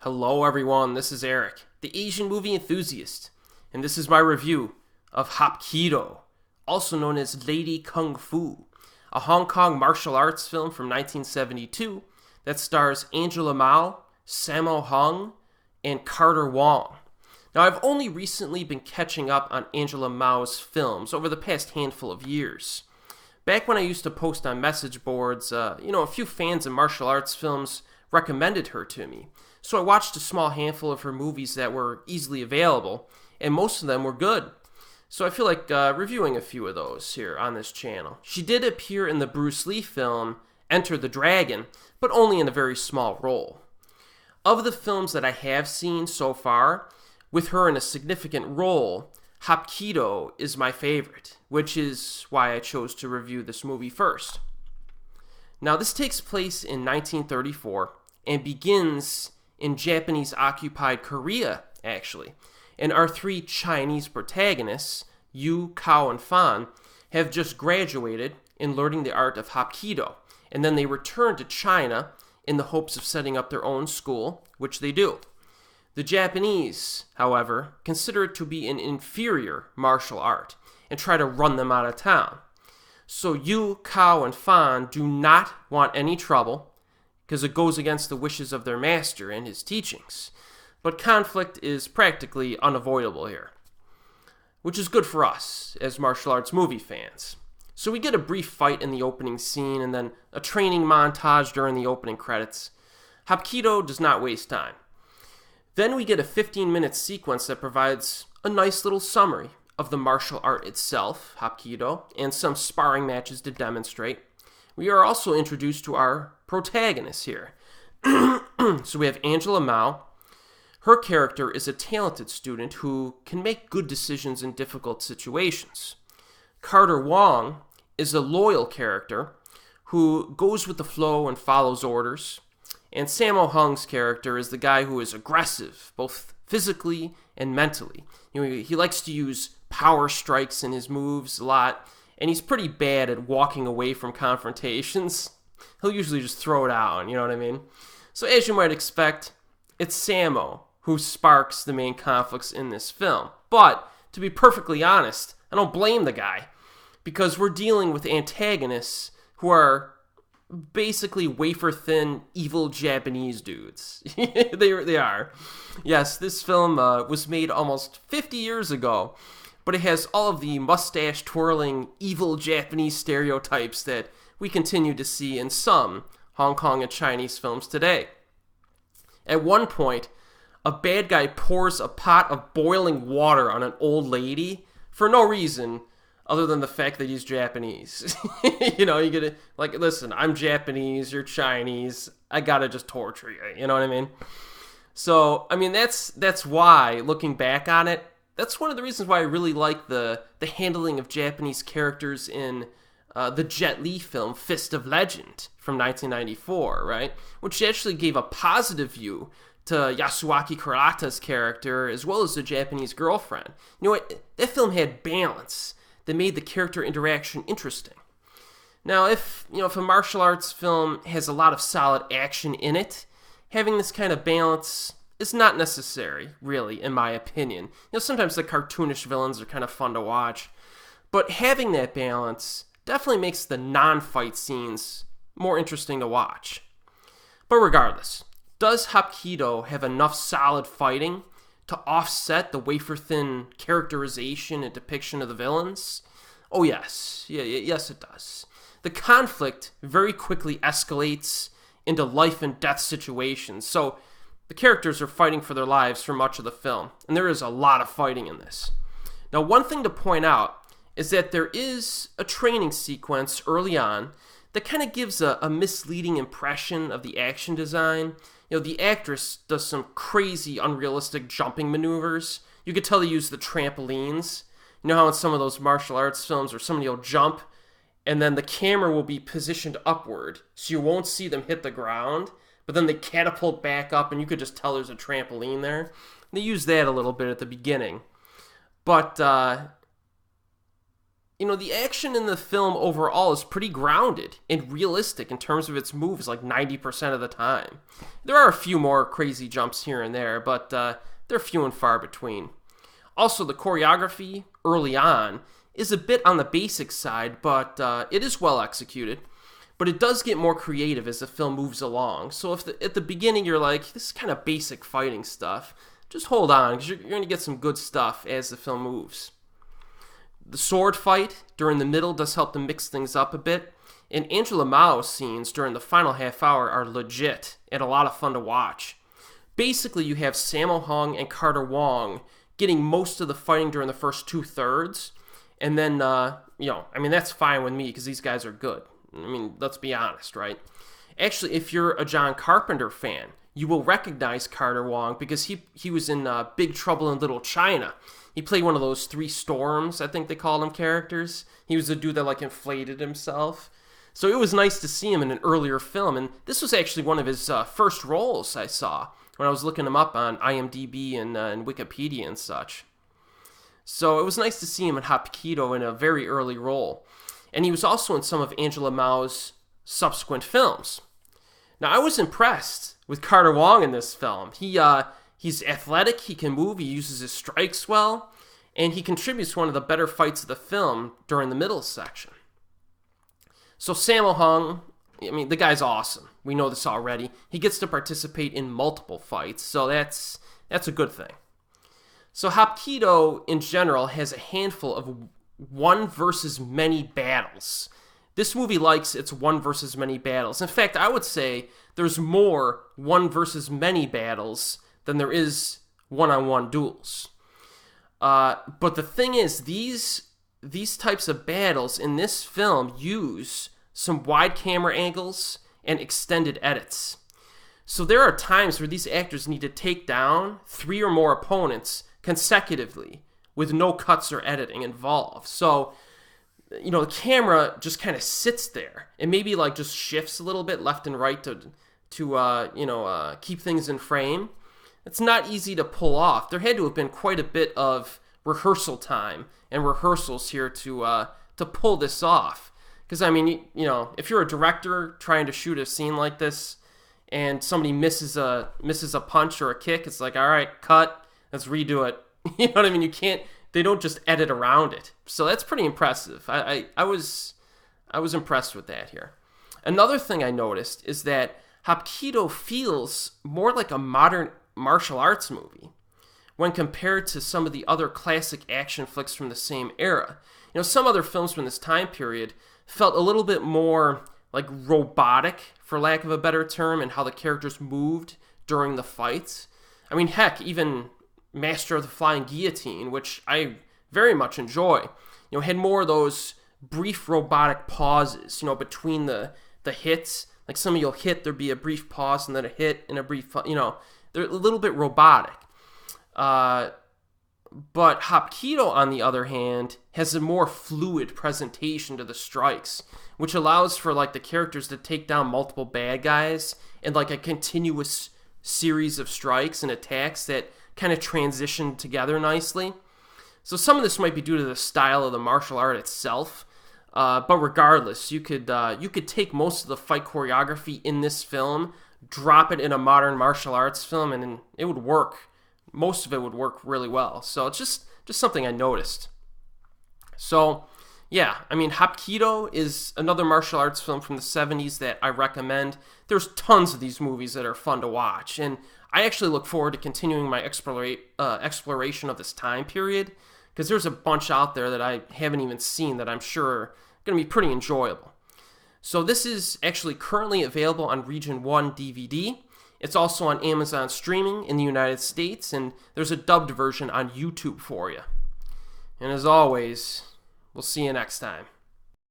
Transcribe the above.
Hello everyone, this is Erik, the Asian movie enthusiast, and this is my review of Hapkido, also known as Lady Kung Fu, a Hong Kong martial arts film from 1972 that stars Angela Mao, Sammo and Carter Wong. Now, I've only recently been catching up on Angela Mao's films over the past handful of years. Back when I used to post on message boards, a few fans of martial arts films recommended her to me. So I watched a small handful of her movies that were easily available, and most of them were good. So I feel like reviewing a few of those here on this channel. She did appear in the Bruce Lee film Enter the Dragon, but only in a very small role. Of the films that I have seen so far, with her in a significant role, Hapkido is my favorite, which is why I chose to review this movie first. Now, this takes place in 1934 and begins in Japanese-occupied Korea, actually. And our three Chinese protagonists, Kao and Fan, have just graduated in learning the art of Hapkido, and then they return to China in the hopes of setting up their own school, which they do. The Japanese, however, consider it to be an inferior martial art and try to run them out of town. So Kao and Fan do not want any trouble because it goes against the wishes of their master and his teachings. But conflict is practically unavoidable here, which is good for us as martial arts movie fans. So we get a brief fight in the opening scene and then a training montage during the opening credits. Hapkido does not waste time. Then we get a 15-minute sequence that provides a nice little summary of the martial art itself, Hapkido, and some sparring matches to demonstrate. We are also introduced to our protagonists here. So we have Angela Mao. Her character is a talented student who can make good decisions in difficult situations. Carter Wong is a loyal character who goes with the flow and follows orders. And Sammo's character is the guy who is aggressive, both physically and mentally. He likes to use power strikes in his moves a lot, and he's pretty bad at walking away from confrontations. He'll usually just throw it down, you know what I mean? So as you might expect, it's Sammo who sparks the main conflicts in this film. But, to be perfectly honest, I don't blame the guy, because we're dealing with antagonists who are basically wafer-thin, evil Japanese dudes. They are. Yes, this film was made almost 50 years ago, but it has all of the mustache-twirling, evil Japanese stereotypes that we continue to see in some Hong Kong and Chinese films today. At one point, a bad guy pours a pot of boiling water on an old lady for no reason other than the fact that he's Japanese. You get to, listen, I'm Japanese, you're Chinese, I gotta just torture you, you know what I mean? So, that's why, looking back on it, that's one of the reasons why I really like the handling of Japanese characters in the Jet Li film Fist of Legend from 1994, right? Which actually gave a positive view to Yasuaki Kurata's character as well as the Japanese girlfriend. You know what? That film had balance that made the character interaction interesting. Now, if a martial arts film has a lot of solid action in it, having this kind of balance is not necessary, really, in my opinion. Sometimes the cartoonish villains are kind of fun to watch, but having that balance definitely makes the non-fight scenes more interesting to watch. But regardless, does Hapkido have enough solid fighting to offset the wafer-thin characterization and depiction of the villains? Oh yes. Yes it does. The conflict very quickly escalates into life and death situations, so the characters are fighting for their lives for much of the film, and there is a lot of fighting in this. Now, one thing to point out is that there is a training sequence early on that kind of gives a misleading impression of the action design. The actress does some crazy, unrealistic jumping maneuvers. You could tell they use the trampolines. You know how in some of those martial arts films where somebody will jump and then the camera will be positioned upward so you won't see them hit the ground, but then they catapult back up and you could just tell there's a trampoline there. They use that a little bit at the beginning. But the action in the film overall is pretty grounded and realistic in terms of its moves, like 90% of the time. There are a few more crazy jumps here and there, but they're few and far between. Also, the choreography early on is a bit on the basic side, but it is well executed. But it does get more creative as the film moves along. So if at the beginning you're like, this is kind of basic fighting stuff, just hold on, because you're going to get some good stuff as the film moves. The sword fight during the middle does help to mix things up a bit. And Angela Mao scenes during the final half hour are legit and a lot of fun to watch. Basically, you have Sammo Hung and Carter Wong getting most of the fighting during the first 2/3. And then, that's fine with me because these guys are good. Let's be honest, right? Actually, if you're a John Carpenter fan, you will recognize Carter Wong because he was in Big Trouble in Little China. He played one of those 3 storms, I think they called him, characters. He was the dude that inflated himself. So it was nice to see him in an earlier film, and this was actually one of his first roles I saw when I was looking him up on IMDb and Wikipedia and such. So it was nice to see him in Hapkido in a very early role. And he was also in some of Angela Mao's subsequent films. Now, I was impressed with Carter Wong in this film. He's athletic, he can move, he uses his strikes well, and he contributes to one of the better fights of the film during the middle section. So Sammo Hung, the guy's awesome. We know this already. He gets to participate in multiple fights, so that's a good thing. So Hapkido, in general, has a handful of one versus many battles. This movie likes its one versus many battles. In fact, I would say there's more one versus many battles than there is one-on-one duels. But the thing is, these types of battles in this film use some wide camera angles and extended edits. So there are times where these actors need to take down 3 or more opponents consecutively with no cuts or editing involved. So, the camera just kind of sits there and maybe just shifts a little bit left and right to keep things in frame. It's not easy to pull off. There had to have been quite a bit of rehearsal time and rehearsals here to pull this off. Because, if you're a director trying to shoot a scene like this and somebody misses a punch or a kick, it's like, all right, cut, let's redo it. You know what I mean? They don't just edit around it. So that's pretty impressive. I was impressed with that here. Another thing I noticed is that Hapkido feels more like a modern martial arts movie when compared to some of the other classic action flicks from the same era. Some other films from this time period felt a little bit more robotic, for lack of a better term, and how the characters moved during the fights. Heck, even Master of the Flying Guillotine, which I very much enjoy, had more of those brief robotic pauses, between the hits. Like some of you'll hit, there'd be a brief pause and then a hit and a brief, they're a little bit robotic. But Hapkido, on the other hand, has a more fluid presentation to the strikes, which allows for the characters to take down multiple bad guys and a continuous series of strikes and attacks that kind of transition together nicely. So some of this might be due to the style of the martial art itself, but regardless, you could take most of the fight choreography in this film, drop it in a modern martial arts film, and it would work. Most of it would work really well. So it's just something I noticed. So yeah, Hapkido is another martial arts film from the 70s that I recommend. There's tons of these movies that are fun to watch, and I actually look forward to continuing my exploration of this time period, because there's a bunch out there that I haven't even seen that I'm sure are going to be pretty enjoyable. So this is actually currently available on Region 1 DVD. It's also on Amazon streaming in the United States, and there's a dubbed version on YouTube for you. And as always, we'll see you next time.